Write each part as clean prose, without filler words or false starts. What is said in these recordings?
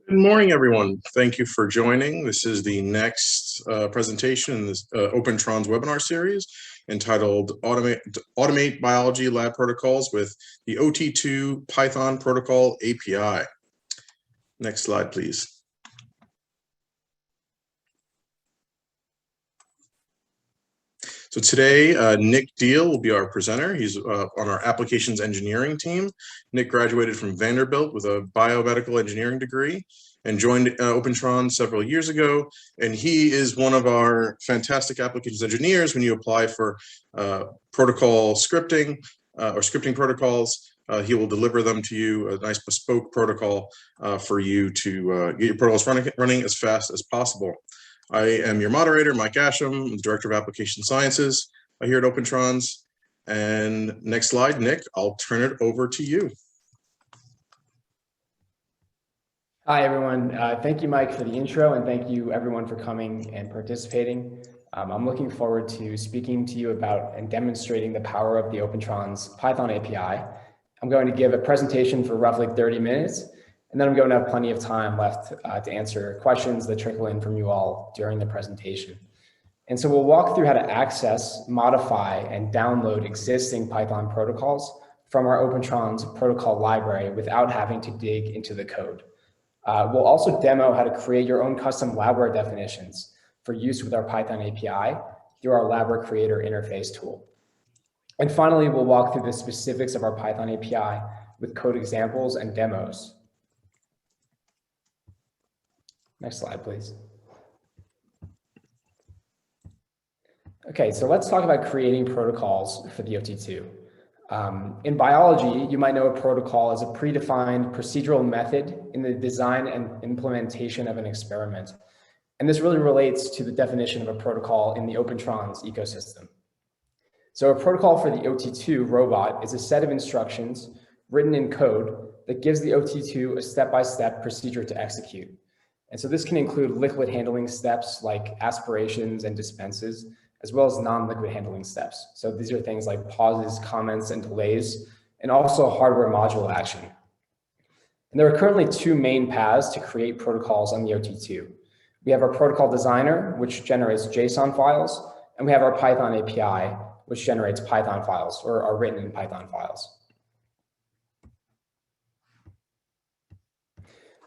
Good morning, everyone. Thank you for joining. This is the next presentation in this Opentrons webinar series entitled Automate Biology Lab Protocols with the OT-2 Python Protocol API. Next slide, please. So today, Nick Deal will be our presenter. He's on our applications engineering team. Nick graduated from Vanderbilt with a biomedical engineering degree and joined Opentrons several years ago. And he is one of our fantastic applications engineers when you apply for protocol scripting or scripting protocols. He will deliver them to you, a nice bespoke protocol for you to get your protocols running as fast as possible. I am your moderator, Mike Asham, the Director of Application Sciences here at Opentrons. And next slide, Nick, I'll turn it over to you. Hi, everyone. Thank you, Mike, for the intro, and thank you, everyone, for coming and participating. I'm looking forward to speaking to you about and demonstrating the power of the Opentrons Python API. I'm going to give a presentation for roughly 30 minutes. And then I'm going to have plenty of time left to answer questions that trickle in from you all during the presentation. And so we'll walk through how to access, modify, and download existing Python protocols from our Opentrons Protocol Library without having to dig into the code. We'll also demo how to create your own custom labware definitions for use with our Python API through our labware creator interface tool. And finally, we'll walk through the specifics of our Python API with code examples and demos. Next slide, please. Okay, so let's talk about creating protocols for the OT-2. In biology, you might know a protocol as a predefined procedural method in the design and implementation of an experiment. And this really relates to the definition of a protocol in the Opentrons ecosystem. So a protocol for the OT-2 robot is a set of instructions written in code that gives the OT-2 a step-by-step procedure to execute. And so this can include liquid handling steps like aspirations and dispenses, as well as non-liquid handling steps. So these are things like pauses, comments, and delays, and also hardware module action. And there are currently two main paths to create protocols on the OT-2. We have our protocol designer, which generates JSON files, and we have our Python API, which generates Python files or are written in Python files.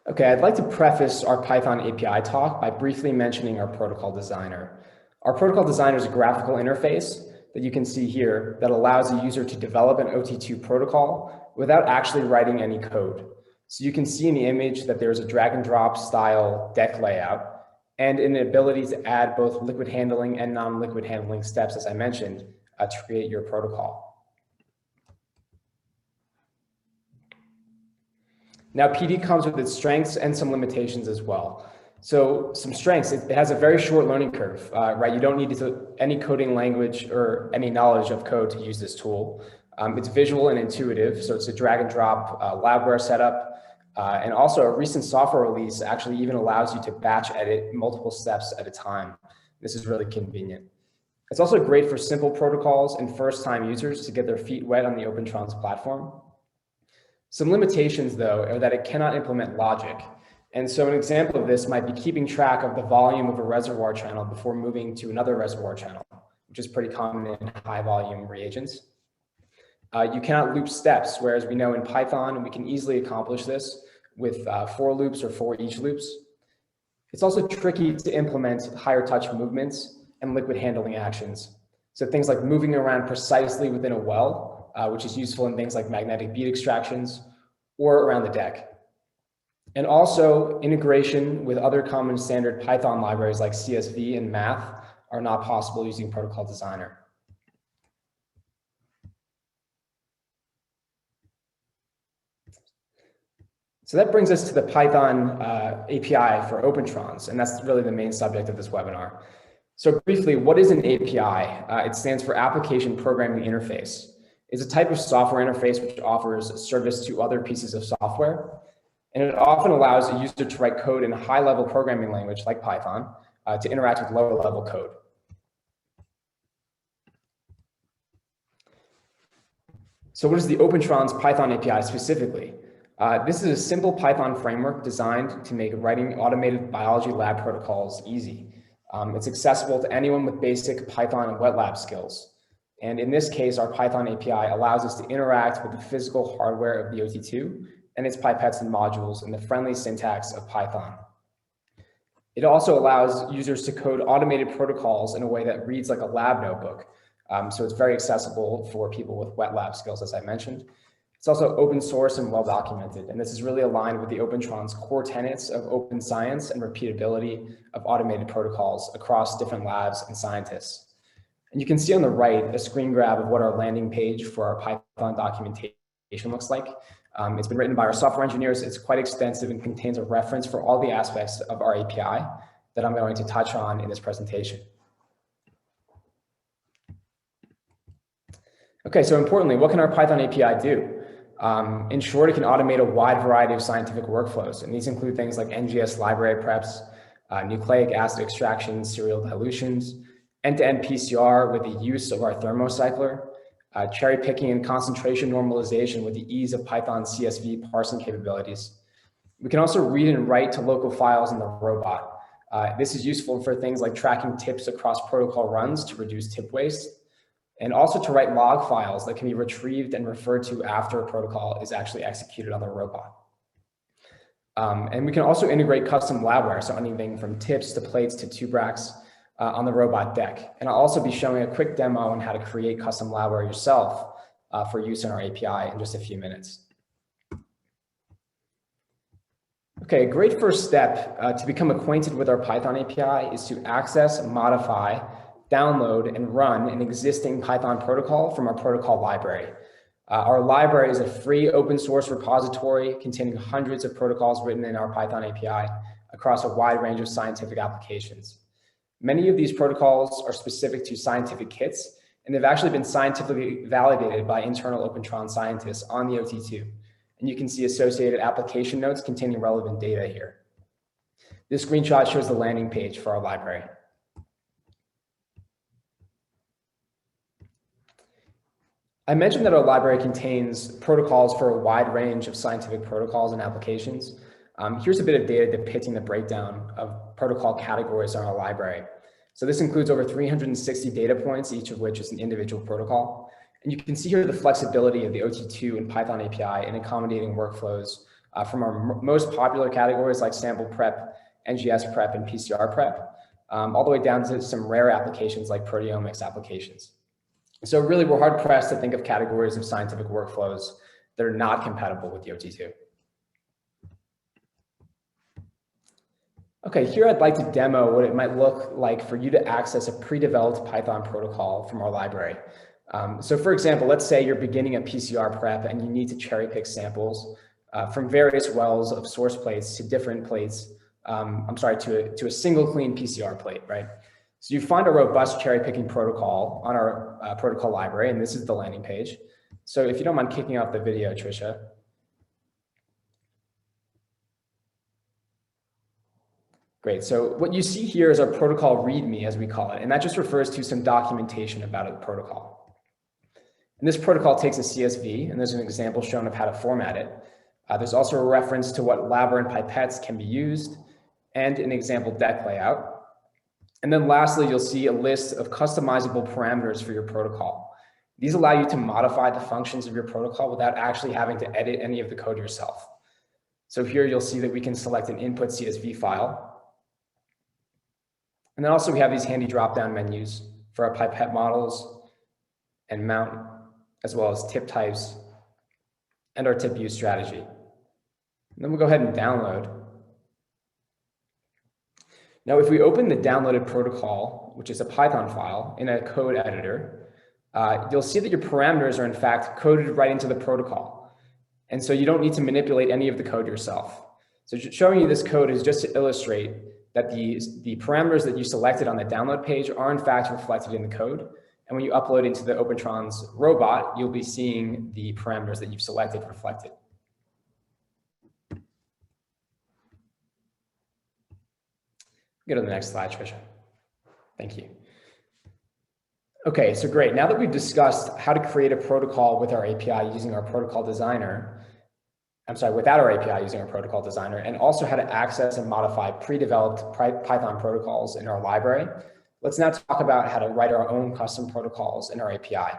Okay, I'd like to preface our Python API talk by briefly mentioning our protocol designer. Our protocol designer is a graphical interface that you can see here that allows a user to develop an OT-2 protocol without actually writing any code. So you can see in the image that there's a drag and drop style deck layout and an ability to add both liquid handling and non-liquid handling steps, as I mentioned, to create your protocol. Now, PD comes with its strengths and some limitations as well. So some strengths, it has a very short learning curve, right? You don't need any coding language or any knowledge of code to use this tool. It's visual and intuitive, so it's a drag and drop labware setup. And also a recent software release actually even allows you to batch edit multiple steps at a time. This is really convenient. It's also great for simple protocols and first-time users to get their feet wet on the Opentrons platform. Some limitations, though, are that it cannot implement logic. And so an example of this might be keeping track of the volume of a reservoir channel before moving to another reservoir channel, which is pretty common in high volume reagents. You cannot loop steps, whereas we know in Python, we can easily accomplish this with for loops or for each loops. It's also tricky to implement higher touch movements and liquid handling actions. So things like moving around precisely within a well, which is useful in things like magnetic bead extractions or around the deck. And also integration with other common standard Python libraries like CSV and math are not possible using Protocol Designer. So that brings us to the Python API for Opentrons, and that's really the main subject of this webinar. So briefly, what is an API? It stands for Application Programming Interface. It's a type of software interface which offers service to other pieces of software. And it often allows a user to write code in a high-level programming language like Python to interact with lower-level code. So what is the Opentrons Python API specifically? This is a simple Python framework designed to make writing automated biology lab protocols easy. It's accessible to anyone with basic Python and wet lab skills. And in this case, our Python API allows us to interact with the physical hardware of the OT-2 and its pipettes and modules in the friendly syntax of Python. It also allows users to code automated protocols in a way that reads like a lab notebook. So it's very accessible for people with wet lab skills, as I mentioned. It's also open source and well documented, and this is really aligned with the Opentrons core tenets of open science and repeatability of automated protocols across different labs and scientists. And you can see on the right a screen grab of what our landing page for our Python documentation looks like. It's been written by our software engineers. It's quite extensive and contains a reference for all the aspects of our API that I'm going to touch on in this presentation. Okay, so importantly, what can our Python API do? In short, it can automate a wide variety of scientific workflows, and these include things like NGS library preps, nucleic acid extraction, serial dilutions, end-to-end PCR with the use of our thermocycler, cherry picking and concentration normalization with the ease of Python CSV parsing capabilities. We can also read and write to local files in the robot. This is useful for things like tracking tips across protocol runs to reduce tip waste, and also to write log files that can be retrieved and referred to after a protocol is actually executed on the robot. And we can also integrate custom labware, so anything from tips to plates to tube racks on the robot deck. And I'll also be showing a quick demo on how to create custom labware yourself for use in our API in just a few minutes. Okay, a great first step to become acquainted with our Python API is to access, modify, download, and run an existing Python protocol from our protocol library. Our library is a free open source repository containing hundreds of protocols written in our Python API across a wide range of scientific applications. Many of these protocols are specific to scientific kits, and they've actually been scientifically validated by internal Opentrons scientists on the OT-2. And you can see associated application notes containing relevant data here. This screenshot shows the landing page for our library. I mentioned that our library contains protocols for a wide range of scientific protocols and applications. Here's a bit of data depicting the breakdown of protocol categories in our library. So this includes over 360 data points, each of which is an individual protocol. And you can see here the flexibility of the OT-2 and Python API in accommodating workflows from our most popular categories like sample prep, NGS prep, and PCR prep, all the way down to some rare applications like proteomics applications. So really, we're hard pressed to think of categories of scientific workflows that are not compatible with the OT-2. Okay, here I'd like to demo what it might look like for you to access a pre-developed Python protocol from our library. So for example, let's say you're beginning a PCR prep and you need to cherry pick samples from various wells of source plates to different plates, to a single clean PCR plate, right? So you find a robust cherry picking protocol on our protocol library, and this is the landing page. So if you don't mind kicking off the video, Tricia. Great, so what you see here is our protocol README, as we call it, and that just refers to some documentation about a protocol. And this protocol takes a CSV, and there's an example shown of how to format it. There's also a reference to what labware and pipettes can be used, and an example deck layout. And then lastly, you'll see a list of customizable parameters for your protocol. These allow you to modify the functions of your protocol without actually having to edit any of the code yourself. So here you'll see that we can select an input CSV file. And then also we have these handy drop-down menus for our pipette models and mount, as well as tip types and our tip use strategy. And then we'll go ahead and download. Now, if we open the downloaded protocol, which is a Python file in a code editor, you'll see that your parameters are in fact coded right into the protocol. And so you don't need to manipulate any of the code yourself. So showing you this code is just to illustrate that the parameters that you selected on the download page are in fact reflected in the code. And when you upload into the Opentrons robot, you'll be seeing the parameters that you've selected reflected. Go to the next slide, Tricia. Thank you. Okay, so great. Now that we've discussed how to create a protocol with our API using our protocol designer, without our API using our protocol designer, and also how to access and modify pre-developed Python protocols in our library. Let's now talk about how to write our own custom protocols in our API.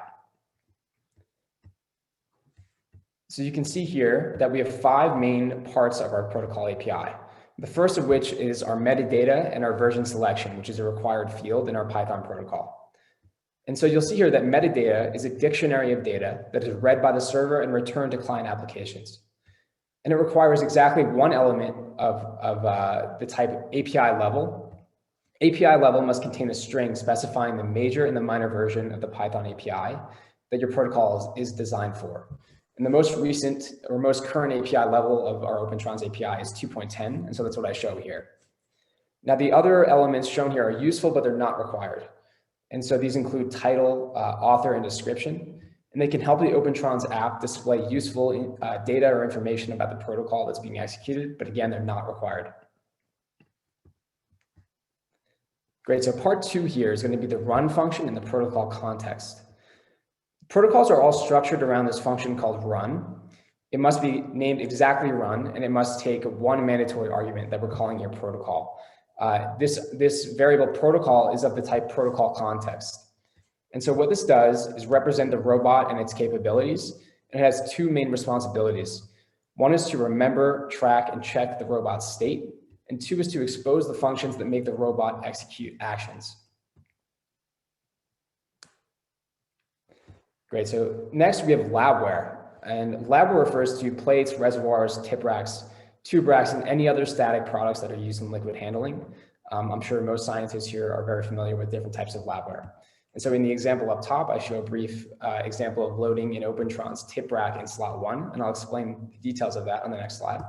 So you can see here that we have 5 main parts of our protocol API. The first of which is our metadata and our version selection, which is a required field in our Python protocol. And so you'll see here that metadata is a dictionary of data that is read by the server and returned to client applications. And it requires exactly one element of the type API level. API level must contain a string specifying the major and the minor version of the Python API that your protocol is designed for. And the most recent or most current API level of our Opentrons API is 2.10, and so that's what I show here. Now, the other elements shown here are useful, but they're not required. And so these include title, author, and description, and they can help the Opentrons app display useful data or information about the protocol that's being executed, but again, they're not required. Great, so part 2 here is going to be the run function and the protocol context. Protocols are all structured around this function called run. It must be named exactly run, and it must take one mandatory argument that we're calling here protocol. This variable protocol is of the type protocol context. And so what this does is represent the robot and its capabilities. And it has 2 main responsibilities. One is to remember, track, and check the robot's state. And 2 is to expose the functions that make the robot execute actions. Great, so next we have labware. And labware refers to plates, reservoirs, tip racks, tube racks, and any other static products that are used in liquid handling. I'm sure most scientists here are very familiar with different types of labware. And so in the example up top, I show a brief example of loading in Opentrons tip rack in slot 1, and I'll explain the details of that on the next slide.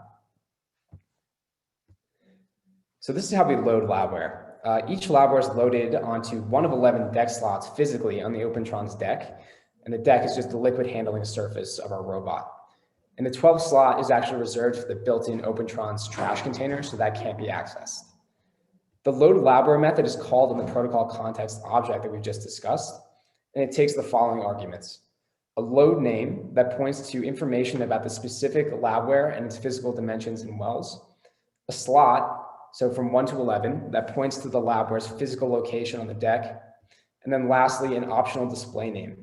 So this is how we load labware. Each labware is loaded onto one of 11 deck slots physically on the Opentrons deck. And the deck is just the liquid handling surface of our robot. And the 12th slot is actually reserved for the built-in Opentrons trash container, so that can't be accessed. The load labware method is called in the protocol context object that we've just discussed, and it takes the following arguments. A load name that points to information about the specific labware and its physical dimensions and wells. A slot, so from 1 to 11, that points to the labware's physical location on the deck. And then lastly, an optional display name.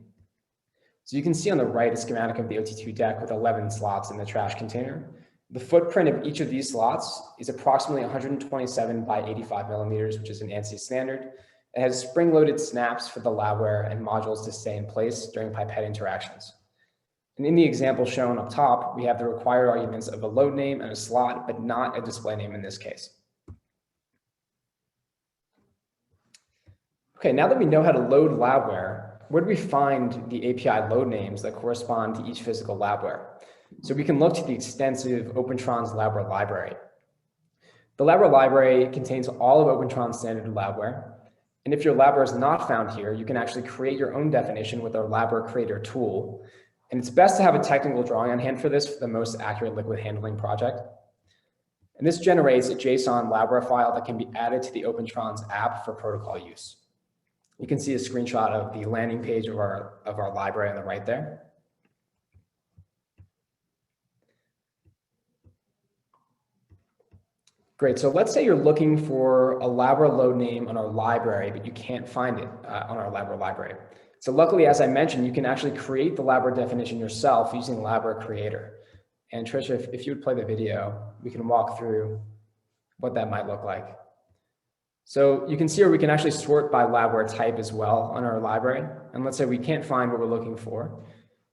So you can see on the right a schematic of the OT-2 deck with 11 slots in the trash container. The footprint of each of these slots is approximately 127 by 85 millimeters, which is an ANSI standard. It has spring-loaded snaps for the labware and modules to stay in place during pipette interactions. And in the example shown up top, we have the required arguments of a load name and a slot, but not a display name in this case. Okay, now that we know how to load labware, where do we find the API load names that correspond to each physical labware? So we can look to the extensive Opentrons labware library. The labware library contains all of Opentrons standard labware. And if your labware is not found here, you can actually create your own definition with our labware creator tool. And it's best to have a technical drawing on hand for this for the most accurate liquid handling project. And this generates a JSON labware file that can be added to the Opentrons app for protocol use. You can see a screenshot of the landing page of our library on the right there. Great, so let's say you're looking for a labware load name on our library, but you can't find it on our labware library. So luckily, as I mentioned, you can actually create the labware definition yourself using labware creator. And Trisha, if you would play the video, we can walk through what that might look like. So you can see here we can actually sort by labware type as well on our library. And let's say we can't find what we're looking for.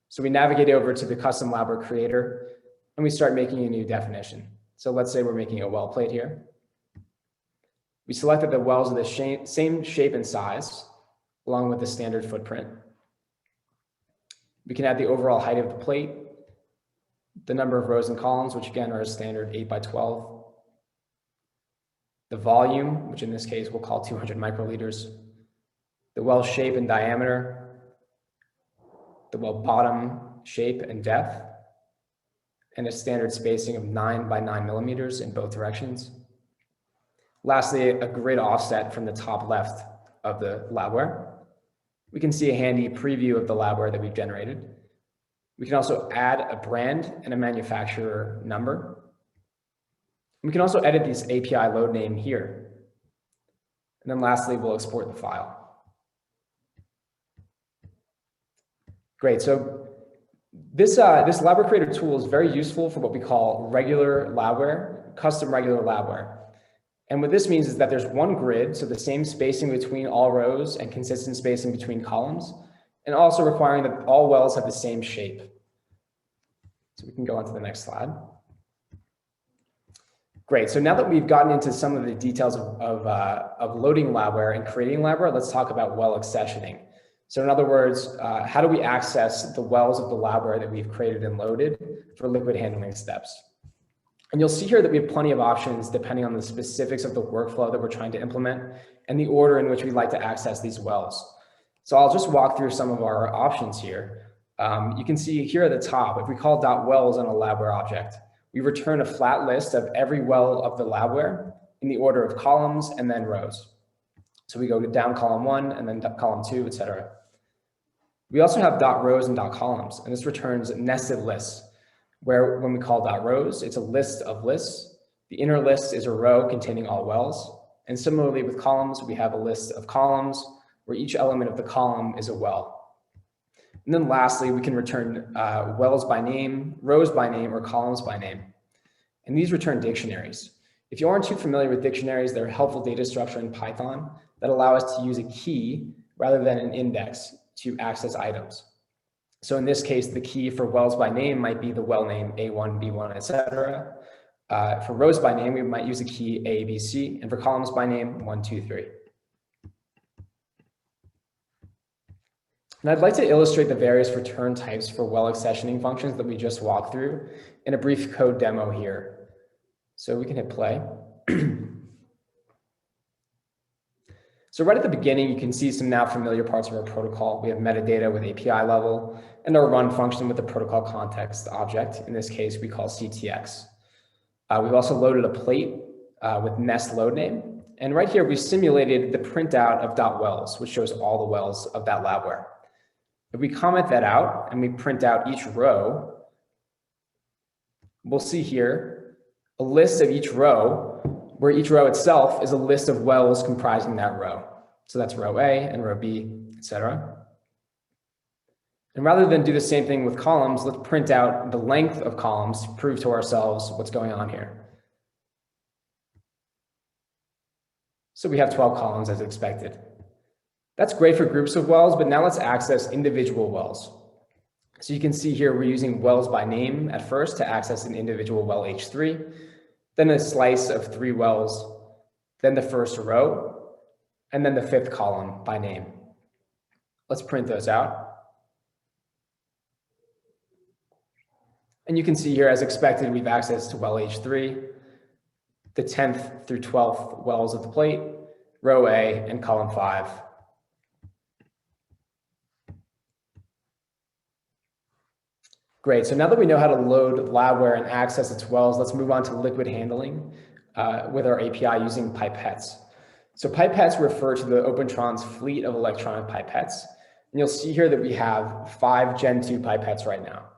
So we navigate over to the custom labware creator and we start making a new definition. So let's say we're making a well plate here. We selected the wells of the same shape and size, along with the standard footprint. We can add the overall height of the plate, the number of rows and columns, which again are a standard 8 by 12. The volume, which in this case we'll call 200 microliters, the well shape and diameter, the well bottom shape and depth, and a standard spacing of 9 by 9 millimeters in both directions. Lastly, a grid offset from the top left of the labware. We can see a handy preview of the labware that we've generated. We can also add a brand and a manufacturer number. We can also edit this API load name here. And then lastly, we'll export the file. Great, so this labware creator tool is very useful for what we call regular labware, custom regular labware. And what this means is that there's one grid, so the same spacing between all rows and consistent spacing between columns, and also requiring that all wells have the same shape. So we can go on to the next slide. Great, so now that we've gotten into some of the details of loading labware and creating labware, let's talk about well accessioning. So in other words, how do we access the wells of the labware that we've created and loaded for liquid handling steps? And you'll see here that we have plenty of options depending on the specifics of the workflow that we're trying to implement and the order in which we'd like to access these wells. So I'll just walk through some of our options here. You can see here at the top, if we call .wells on a labware object, we return a flat list of every well of the labware in the order of columns and then rows. So we go down column 1 and then column 2, etc. We also have .rows and .columns, and this returns nested lists, where when we call .rows, it's a list of lists. The inner list is a row containing all wells. And similarly with columns, we have a list of columns where each element of the column is a well. And then lastly, we can return wells by name, rows by name, or columns by name. And these return dictionaries. If you aren't too familiar with dictionaries, they're a helpful data structure in Python that allow us to use a key rather than an index to access items. So in this case, the key for wells by name might be the well name A1, B1, etc. For rows by name, we might use a key A, B, C, and for columns by name, 1, 2, 3. And I'd like to illustrate the various return types for well accessioning functions that we just walked through in a brief code demo here. So we can hit play. So right at the beginning, you can see some now familiar parts of our protocol. We have metadata with API level and our run function with the protocol context object. In this case, we call CTX. We've also loaded a plate with nest load name. And right here, we simulated the printout of .wells, which shows all the wells of that labware. If we comment that out and we print out each row, we'll see here a list of each row, where each row itself is a list of wells comprising that row. So that's row A and row B, etc. And rather than do the same thing with columns, let's print out the length of columns to prove to ourselves what's going on here. So we have 12 columns as expected. That's great for groups of wells, but now let's access individual wells. So you can see here we're using wells by name at first to access an individual well H3, then a slice of 3 wells, then the first row, and then the 5th column by name. Let's print those out. And you can see here, as expected, we've access to well H3, the 10th through 12th wells of the plate, row A, and column 5. Great, so now that we know how to load labware and access its wells, let's move on to liquid handling with our API using pipettes. So pipettes refer to the Opentrons fleet of electronic pipettes. And you'll see here that we have 5 Gen 2 pipettes right now.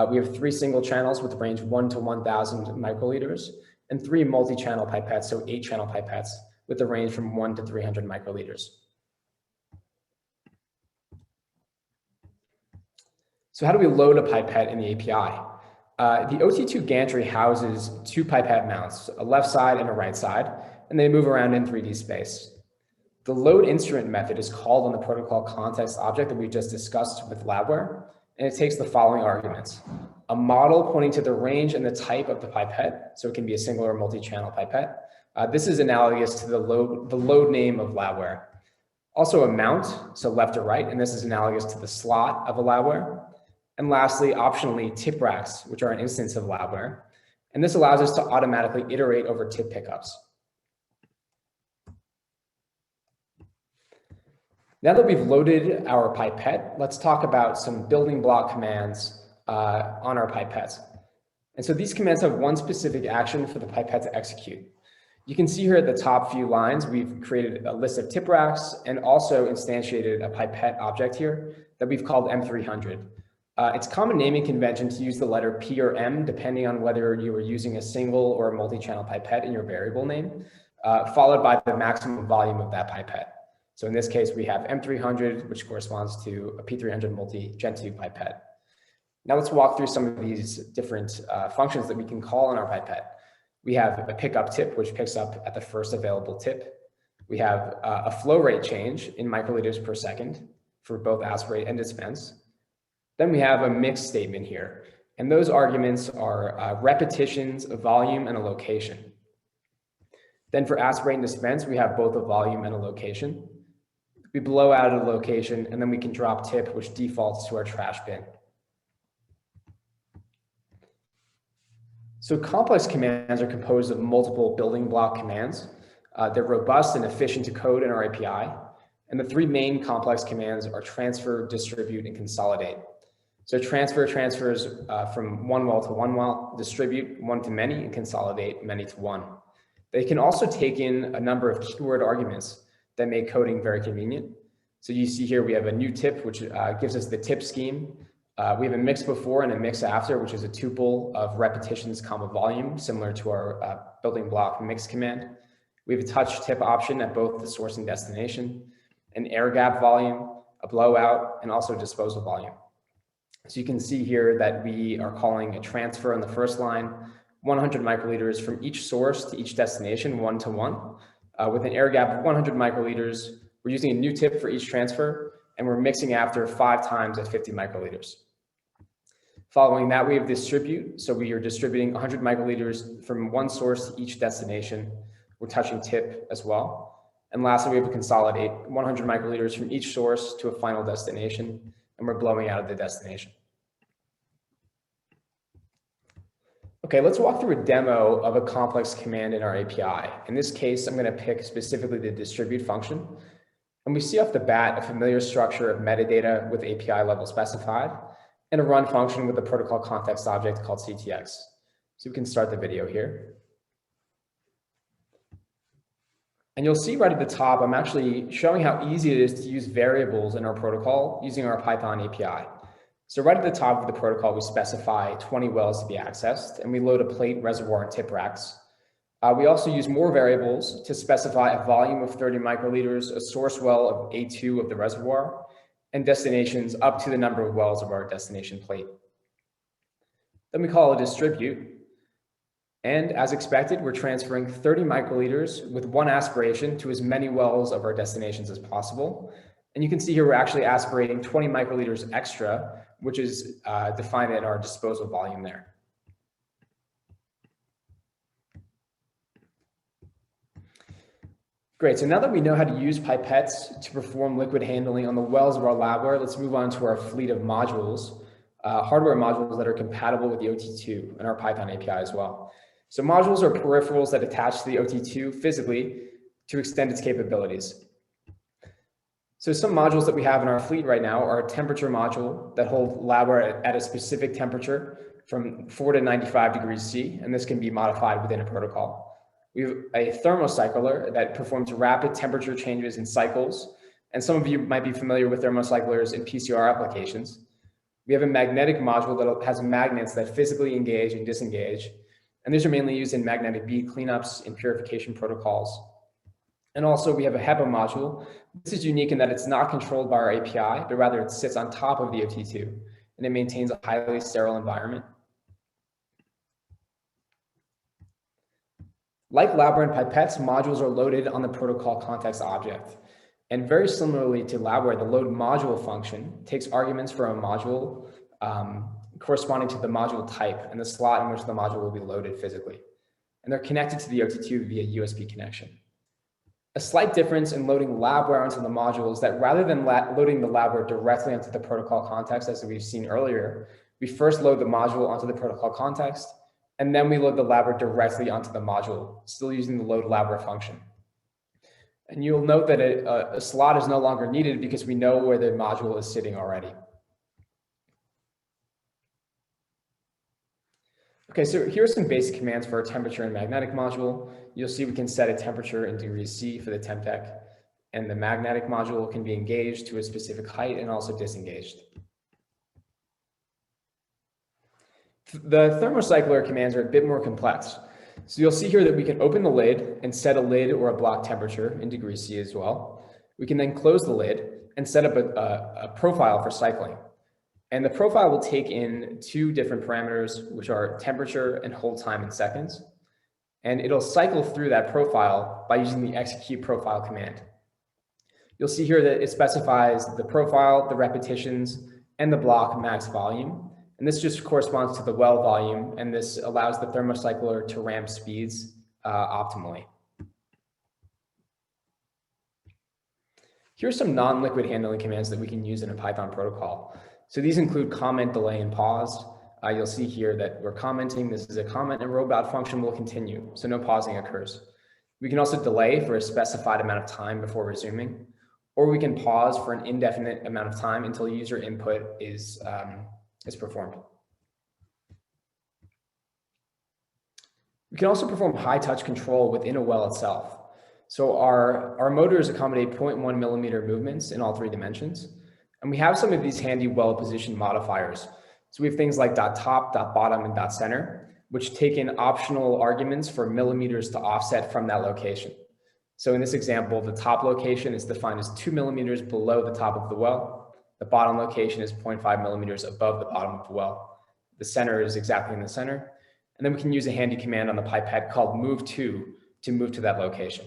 We have 3 single channels with range 1 to 1,000 microliters, and 3 multi-channel pipettes, so 8 channel pipettes with a range from 1 to 300 microliters. So how do we load a pipette in the API? The OT-2 gantry houses 2 pipette mounts, a left side and a right side, and they move around in 3D space. The load instrument method is called on the protocol context object that we just discussed with labware, and it takes the following arguments. A model pointing to the range and the type of the pipette, so it can be a single or multi-channel pipette. This is analogous to the load name of labware. Also a mount, so left or right, and this is analogous to the slot of a labware. And lastly, optionally, tip racks, which are an instance of labware. And this allows us to automatically iterate over tip pickups. Now that we've loaded our pipette, let's talk about some building block commands on our pipettes. And so these commands have one specific action for the pipette to execute. You can see here at the top few lines, we've created a list of tip racks and also instantiated a pipette object here that we've called M300. It's common naming convention to use the letter P or M, depending on whether you are using a single or a multi-channel pipette in your variable name, followed by the maximum volume of that pipette. So in this case, we have M300, which corresponds to a P300 multi-Gen 2 pipette. Now let's walk through some of these different functions that we can call in our pipette. We have a pickup tip, which picks up at the first available tip. We have a flow rate change in microliters per second for both aspirate and dispense. Then we have a mix statement here, and those arguments are repetitions, a volume, and a location. Then for aspirate and dispense, we have both a volume and a location. We blow out a location, and then we can drop tip, which defaults to our trash bin. So complex commands are composed of multiple building block commands. They're robust and efficient to code in our API. And the three main complex commands are transfer, distribute, and consolidate. So transfer transfers from one well to one well, distribute one to many, and consolidate many to one. They can also take in a number of keyword arguments that make coding very convenient. So you see here we have a new tip, which gives us the tip scheme. We have a mix before and a mix after, which is a tuple of repetitions comma volume, similar to our building block mix command. We have a touch tip option at both the source and destination, an air gap volume, a blowout, and also disposal volume. So you can see here that we are calling a transfer on the first line, 100 microliters from each source to each destination, one to one. With an air gap of 100 microliters, we're using a new tip for each transfer, and we're mixing after 5 times at 50 microliters. Following that, we have distribute. So we are distributing 100 microliters from one source to each destination. We're touching tip as well. And lastly, we have a consolidate, 100 microliters from each source to a final destination, and we're blowing out of the destination. Okay, let's walk through a demo of a complex command in our API. In this case, I'm going to pick specifically the distribute function. And we see off the bat a familiar structure of metadata with API level specified and a run function with a protocol context object called CTX. So we can start the video here. And you'll see right at the top, I'm actually showing how easy it is to use variables in our protocol using our Python API. So right at the top of the protocol, we specify 20 wells to be accessed, and we load a plate, reservoir, and tip racks. We also use more variables to specify a volume of 30 microliters, a source well of A2 of the reservoir, and destinations up to the number of wells of our destination plate. Then we call a distribute. And as expected, we're transferring 30 microliters with one aspiration to as many wells of our destinations as possible. And you can see here we're actually aspirating 20 microliters extra, which is defined in our disposal volume there. Great, so now that we know how to use pipettes to perform liquid handling on the wells of our labware, let's move on to our fleet of modules, hardware modules that are compatible with the OT-2 and our Python API as well. So modules are peripherals that attach to the OT-2 physically to extend its capabilities. So some modules that we have in our fleet right now are a temperature module that hold labware at a specific temperature from 4 to 95 degrees C, and this can be modified within a protocol. We have a thermocycler that performs rapid temperature changes in cycles, and some of you might be familiar with thermocyclers in PCR applications. We have a magnetic module that has magnets that physically engage and disengage, and these are mainly used in magnetic bead cleanups and purification protocols. And also we have a HEPA module. This is unique in that it's not controlled by our API, but rather it sits on top of the OT-2, and it maintains a highly sterile environment. Like labware and pipettes, modules are loaded on the protocol context object. And very similarly to labware, the load module function takes arguments from a module corresponding to the module type and the slot in which the module will be loaded physically. And they're connected to the OT-2 via USB connection. A slight difference in loading labware onto the module is that rather than loading the labware directly onto the protocol context, as we've seen earlier, we first load the module onto the protocol context, and then we load the labware directly onto the module, still using the load labware function. And you'll note that a slot is no longer needed because we know where the module is sitting already. Okay, so here are some basic commands for our temperature and magnetic module. You'll see we can set a temperature in degrees C for the temp deck, and the magnetic module can be engaged to a specific height and also disengaged. The thermocycler commands are a bit more complex. So you'll see here that we can open the lid and set a lid or a block temperature in degrees C as well. We can then close the lid and set up a profile for cycling. And the profile will take in two different parameters, which are temperature and hold time in seconds. And it'll cycle through that profile by using the execute profile command. You'll see here that it specifies the profile, the repetitions, and the block max volume. And this just corresponds to the well volume, and this allows the thermocycler to ramp speeds optimally. Here's some non-liquid handling commands that we can use in a Python protocol. So these include comment, delay, and pause. You'll see here that we're commenting. This is a comment, and robot function will continue, so no pausing occurs. We can also delay for a specified amount of time before resuming, or we can pause for an indefinite amount of time until user input is performed. We can also perform high touch control within a well itself. So our motors accommodate 0.1 millimeter movements in all three dimensions. And we have some of these handy well position modifiers. So we have things like .top, .bottom, and .center, which take in optional arguments for millimeters to offset from that location. So in this example, the top location is defined as 2 millimeters below the top of the well. The bottom location is 0.5 millimeters above the bottom of the well. The center is exactly in the center. And then we can use a handy command on the pipette called move to move to that location.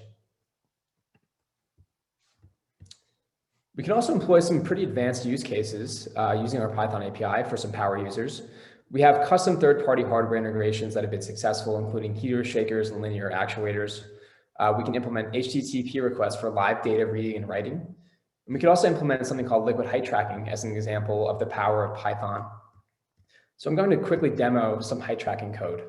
We can also employ some pretty advanced use cases using our Python API for some power users. We have custom third-party hardware integrations that have been successful, including heaters, shakers, and linear actuators. We can implement HTTP requests for live data reading and writing. And we could also implement something called liquid height tracking as an example of the power of Python. So I'm going to quickly demo some height tracking code.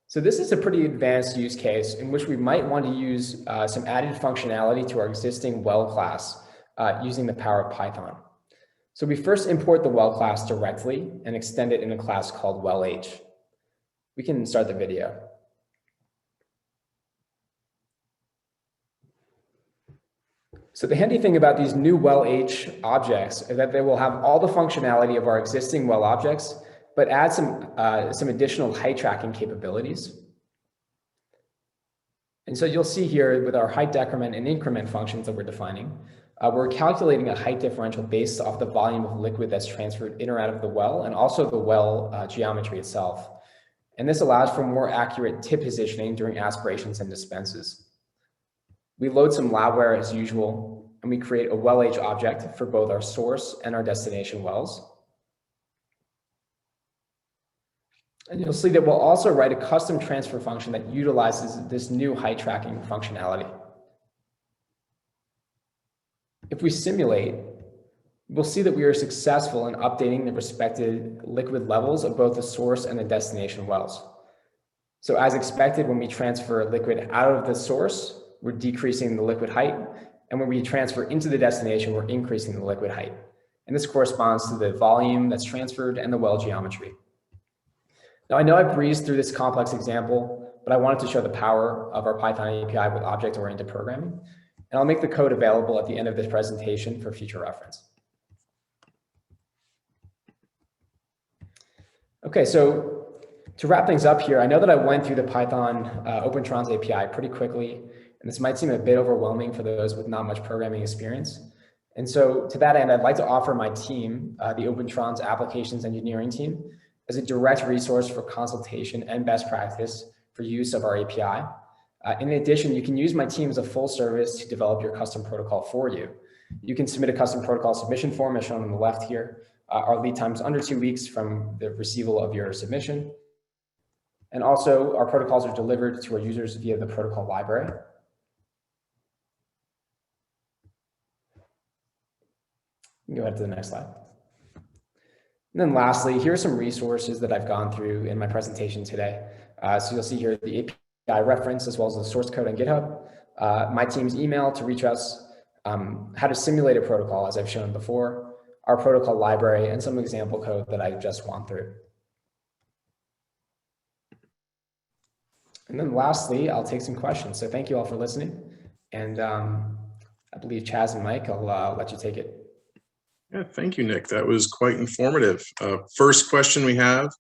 So this is a pretty advanced use case in which we might want to use some added functionality to our existing well class using the power of Python. So we first import the well class directly and extend it in a class called wellh. We can start the video. So the handy thing about these new wellh objects is that they will have all the functionality of our existing well objects, but add some additional height tracking capabilities. And so you'll see here with our height decrement and increment functions that we're defining, we're calculating a height differential based off the volume of liquid that's transferred in or out of the well, and also the well geometry itself. And this allows for more accurate tip positioning during aspirations and dispenses. We load some labware as usual, and we create a wellh object for both our source and our destination wells. And you'll see that we'll also write a custom transfer function that utilizes this new height tracking functionality. If we simulate, we'll see that we are successful in updating the respective liquid levels of both the source and the destination wells. So as expected, when we transfer liquid out of the source, we're decreasing the liquid height. And when we transfer into the destination, we're increasing the liquid height. And this corresponds to the volume that's transferred and the well geometry. Now, I know I breezed through this complex example, but I wanted to show the power of our Python API with object-oriented programming. And I'll make the code available at the end of this presentation for future reference. Okay, so to wrap things up here, I know that I went through the Python Opentrons API pretty quickly, and this might seem a bit overwhelming for those with not much programming experience. And so to that end, I'd like to offer my team, the Opentrons Applications Engineering team, as a direct resource for consultation and best practice for use of our API. In addition, you can use my team as a full service to develop your custom protocol for you. You can submit a custom protocol submission form as shown on the left here. Our lead time is under 2 weeks from the receival of your submission. And also our protocols are delivered to our users via the protocol library. You can go ahead to the next slide. And then lastly, here are some resources that I've gone through in my presentation today. So you'll see here the API reference as well as the source code on GitHub, my team's email to reach us, how to simulate a protocol as I've shown before, our protocol library, and some example code that I've just gone through. And then lastly, I'll take some questions. So thank you all for listening. And I believe Chaz and Mike, I'll let you take it. Yeah, thank you, Nick. That was quite informative. First question we have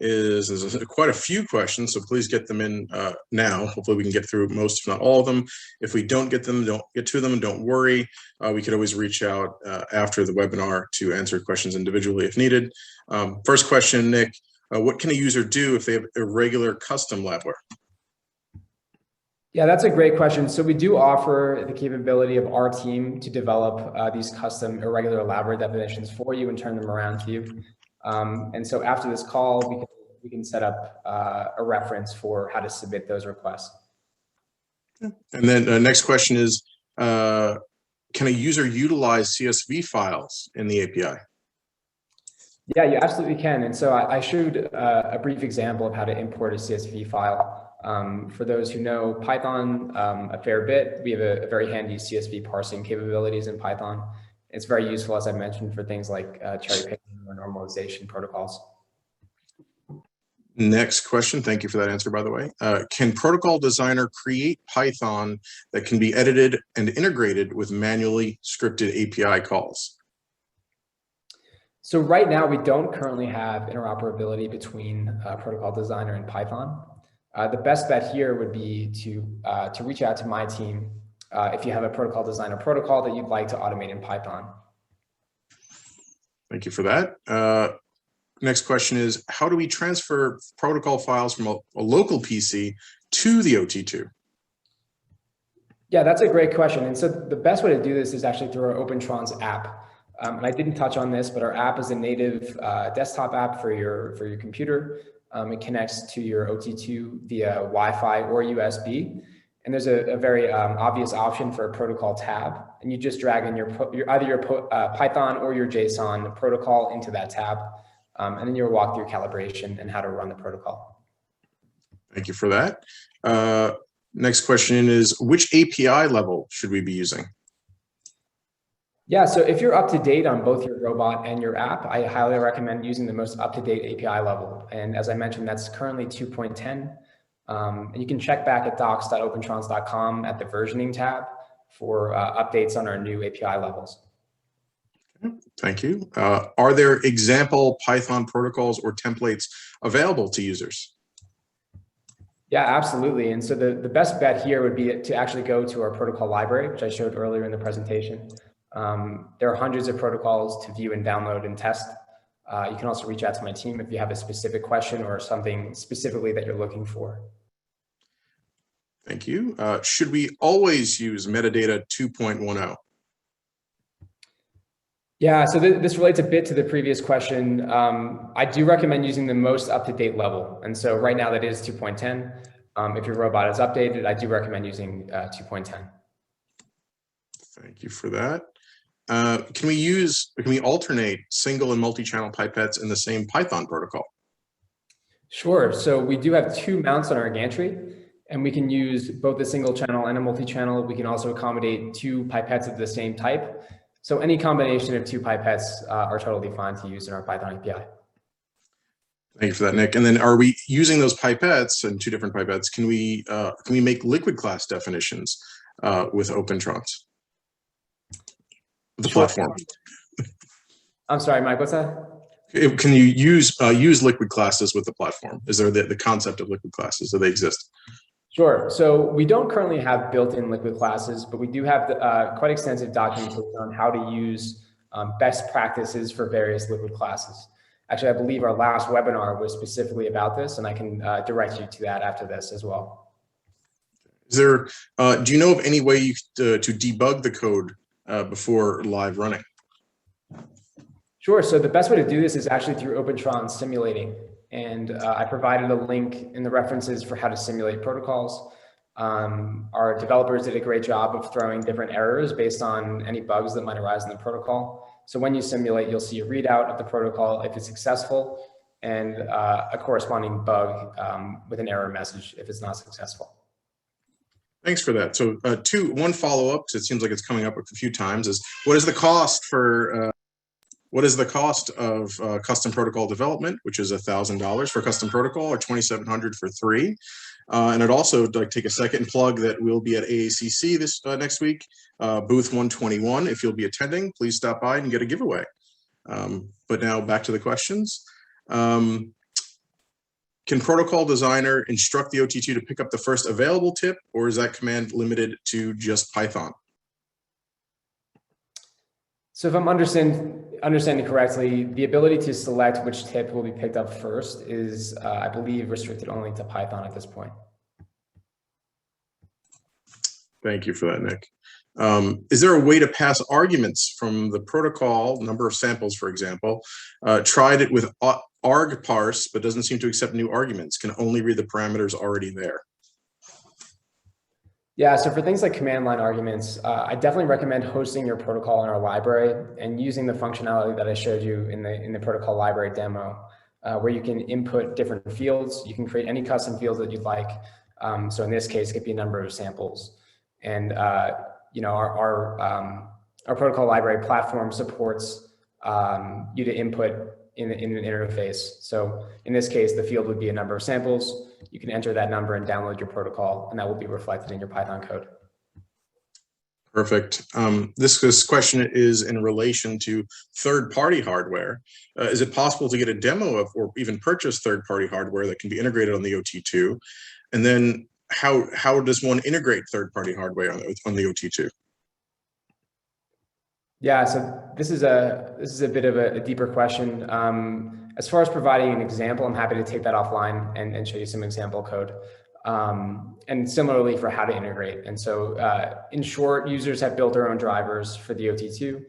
is there's quite a few questions, so please get them in now. Hopefully we can get through most, if not all of them. If we don't get to them, don't worry. We could always reach out after the webinar to answer questions individually if needed. First question, Nick, what can a user do if they have irregular custom labware? Yeah, that's a great question. So we do offer the capability of our team to develop these custom irregular labware definitions for you and turn them around to you. And so after this call, we can set up a reference for how to submit those requests. And then next question is, can a user utilize CSV files in the API? Yeah, you absolutely can. And so I showed a brief example of how to import a CSV file. For those who know Python a fair bit, we have a very handy CSV parsing capabilities in Python. It's very useful, as I mentioned, for things like cherry picking or normalization protocols. Next question. Thank you for that answer, by the way. Can Protocol Designer create Python that can be edited and integrated with manually scripted API calls? So right now, we don't currently have interoperability between Protocol Designer and Python. The best bet here would be to reach out to my team if you have a Protocol Designer protocol that you'd like to automate in Python. Thank you for that. Next question is, how do we transfer protocol files from a local PC to the OT-2? Yeah, that's a great question. And so the best way to do this is actually through our Opentrons app. And I didn't touch on this, but our app is a native desktop app for your computer. It connects to your OT-2 via Wi-Fi or USB. And there's a very obvious option for a protocol tab. And you just drag in either your Python or your JSON protocol into that tab. And then you'll walk through calibration and how to run the protocol. Thank you for that. Next question is, which API level should we be using? Yeah, so if you're up to date on both your robot and your app, I highly recommend using the most up-to-date API level. And as I mentioned, that's currently 2.10. And you can check back at docs.opentrons.com at the versioning tab for updates on our new API levels. Thank you. Are there example Python protocols or templates available to users? Yeah, absolutely. And so the best bet here would be to actually go to our protocol library, which I showed earlier in the presentation. There are hundreds of protocols to view and download and test. You can also reach out to my team if you have a specific question or something specifically that you're looking for. Thank you. Should we always use metadata 2.10? Yeah, so this relates a bit to the previous question. I do recommend using the most up-to-date level. And so right now that is 2.10. If your robot is updated, I do recommend using 2.10. Thank you for that. Can we alternate single and multi-channel pipettes in the same Python protocol? Sure. So we do have two mounts on our gantry, and we can use both a single channel and a multi-channel. We can also accommodate two pipettes of the same type. So any combination of two pipettes are totally fine to use in our Python API. Thank you for that, Nick. And then are we using those pipettes and two different pipettes? Can we make liquid class definitions with Opentrons? The platform. I'm sorry, Mike, what's that? Can you use liquid classes with the platform? Is there the concept of liquid classes? Do they exist? Sure. So we don't currently have built-in liquid classes, but we do have quite extensive documentation on how to use best practices for various liquid classes. Actually, I believe our last webinar was specifically about this, and I can direct you to that after this as well. Is there, do you know of any way to debug the code before live running? Sure. So the best way to do this is actually through Opentrons simulating. And I provided a link in the references for how to simulate protocols. Our developers did a great job of throwing different errors based on any bugs that might arise in the protocol. So when you simulate, you'll see a readout of the protocol if it's successful, and a corresponding bug with an error message if it's not successful. Thanks for that. So one follow-up, because it seems like it's coming up a few times, is what is the cost of custom protocol development, which is $1,000 for custom protocol or $2,700 for 3? And I'd also like to take a second and plug that we'll be at AACC this next week, booth 121. If you'll be attending, please stop by and get a giveaway. But now back to the questions. Can Protocol Designer instruct the OT-2 to pick up the first available tip, or is that command limited to just Python? So if I'm understanding correctly, the ability to select which tip will be picked up first is, I believe, restricted only to Python at this point. Thank you for that, Nick. Is there a way to pass arguments from the protocol, number of samples, for example? Tried it with arg parse, but doesn't seem to accept new arguments, can only read the parameters already there. Yeah, so for things like command line arguments, I definitely recommend hosting your protocol in our library and using the functionality that I showed you in the protocol library demo, where you can input different fields. You can create any custom fields that you'd like. So in this case, it could be a number of samples. And you know, our protocol library platform supports you to input in an interface. So in this case, the field would be a number of samples. You can enter that number and download your protocol, and that will be reflected in your Python code. Perfect. This question is in relation to third-party hardware. Is it possible to get a demo of, or even purchase third-party hardware that can be integrated on the OT-2? And then how does one integrate third-party hardware on the OT-2? Yeah, so this is a bit of a deeper question. As far as providing an example, I'm happy to take that offline and show you some example code. And similarly for how to integrate. And so in short, users have built their own drivers for the OT-2.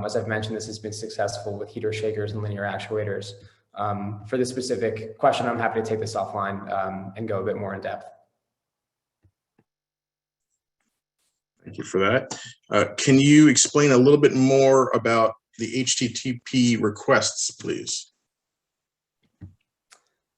As I've mentioned, this has been successful with heater shakers and linear actuators. For this specific question, I'm happy to take this offline and go a bit more in depth. Thank you for that. Can you explain a little bit more about the HTTP requests, please?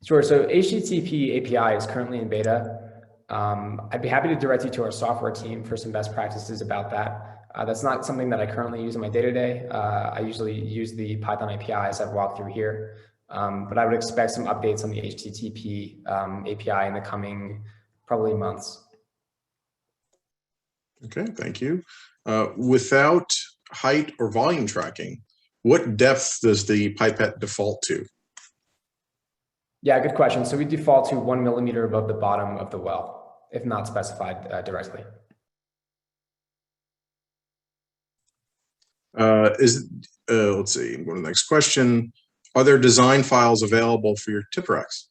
Sure. So HTTP API is currently in beta. I'd be happy to direct you to our software team for some best practices about that. That's not something that I currently use in my day-to-day. I usually use the Python API as I've walked through here, but I would expect some updates on the HTTP API in the coming probably months. Okay, thank you. Without height or volume tracking, what depth does the pipette default to? Yeah, good question. So we default to 1 millimeter above the bottom of the well, if not specified directly. Let's see, go to the next question. Are there design files available for your tip racks?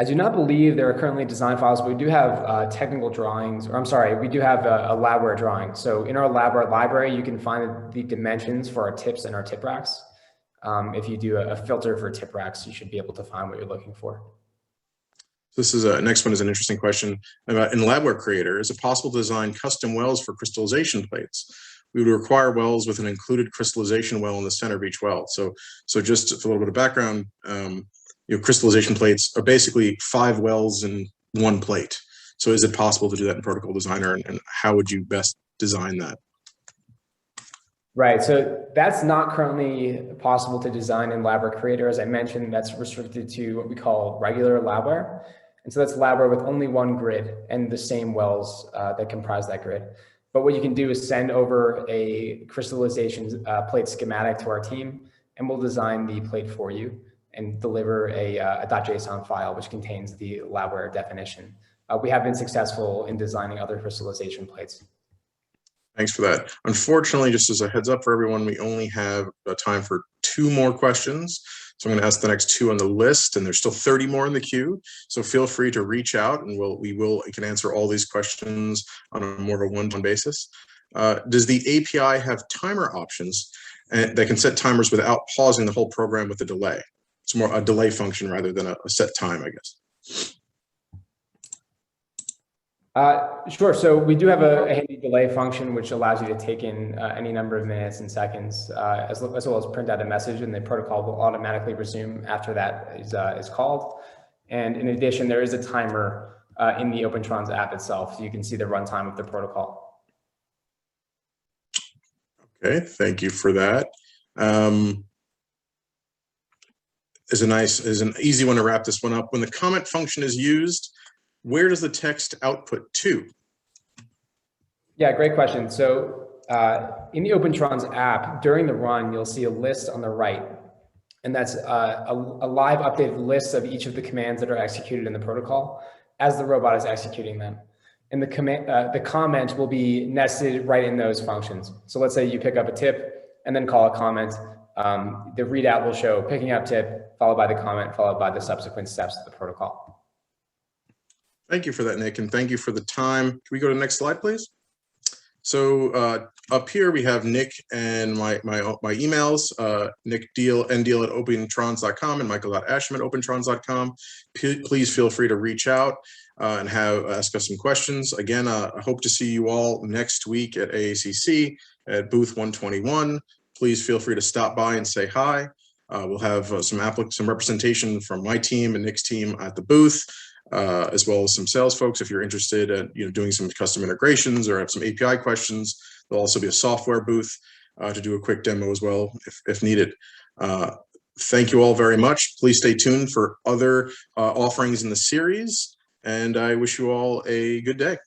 I do not believe there are currently design files, but we do have technical drawings, or I'm sorry, we do have a labware drawing. So in our labware library, you can find the dimensions for our tips and our tip racks. If you do a filter for tip racks, you should be able to find what you're looking for. This is next one is an interesting question about in labware creator. Is it possible to design custom wells for crystallization plates? We would require wells with an included crystallization well in the center of each well. So just for a little bit of background, crystallization plates are basically 5 wells in 1 plate. So is it possible to do that in Protocol Designer, and how would you best design that? Right, so that's not currently possible to design in labware creator. As I mentioned, that's restricted to what we call regular labware. And so that's labware with only 1 grid and the same wells that comprise that grid. But what you can do is send over a crystallization plate schematic to our team, and we'll design the plate for you and deliver a .json file, which contains the labware definition. We have been successful in designing other crystallization plates. Thanks for that. Unfortunately, just as a heads up for everyone, we only have time for 2 more questions. So I'm going to ask the next 2 on the list, and there's still 30 more in the queue. So feel free to reach out, and we can answer all these questions on a more of a one-to-one basis. Does the API have timer options that can set timers without pausing the whole program with a delay? It's more a delay function rather than a set time, I guess. Sure. So we do have a handy delay function, which allows you to take in any number of minutes and seconds, as well as print out a message, and the protocol will automatically resume after that is called. And in addition, there is a timer in the Opentrons app itself, so you can see the runtime of the protocol. Okay, thank you for that. is an easy one to wrap this one up. When the comment function is used, where does the text output to? Yeah, great question. So in the Opentrons app, during the run, you'll see a list on the right. And that's a live updated list of each of the commands that are executed in the protocol as the robot is executing them. And the comment will be nested right in those functions. So let's say you pick up a tip and then call a comment. The readout will show picking up tip, followed by the comment, followed by the subsequent steps of the protocol. Thank you for that, Nick, and thank you for the time. Can we go to the next slide, please? So up here we have Nick and my emails, nddeal@opentrons.com and michael.asham@opentrons.com. Please feel free to reach out and ask us some questions. Again, I hope to see you all next week at AACC at booth 121. Please feel free to stop by and say hi. We'll have some representation from my team and Nick's team at the booth, as well as some sales folks if you're interested in doing some custom integrations or have some API questions. There'll also be a software booth to do a quick demo as well if needed. Thank you all very much. Please stay tuned for other offerings in the series, and I wish you all a good day.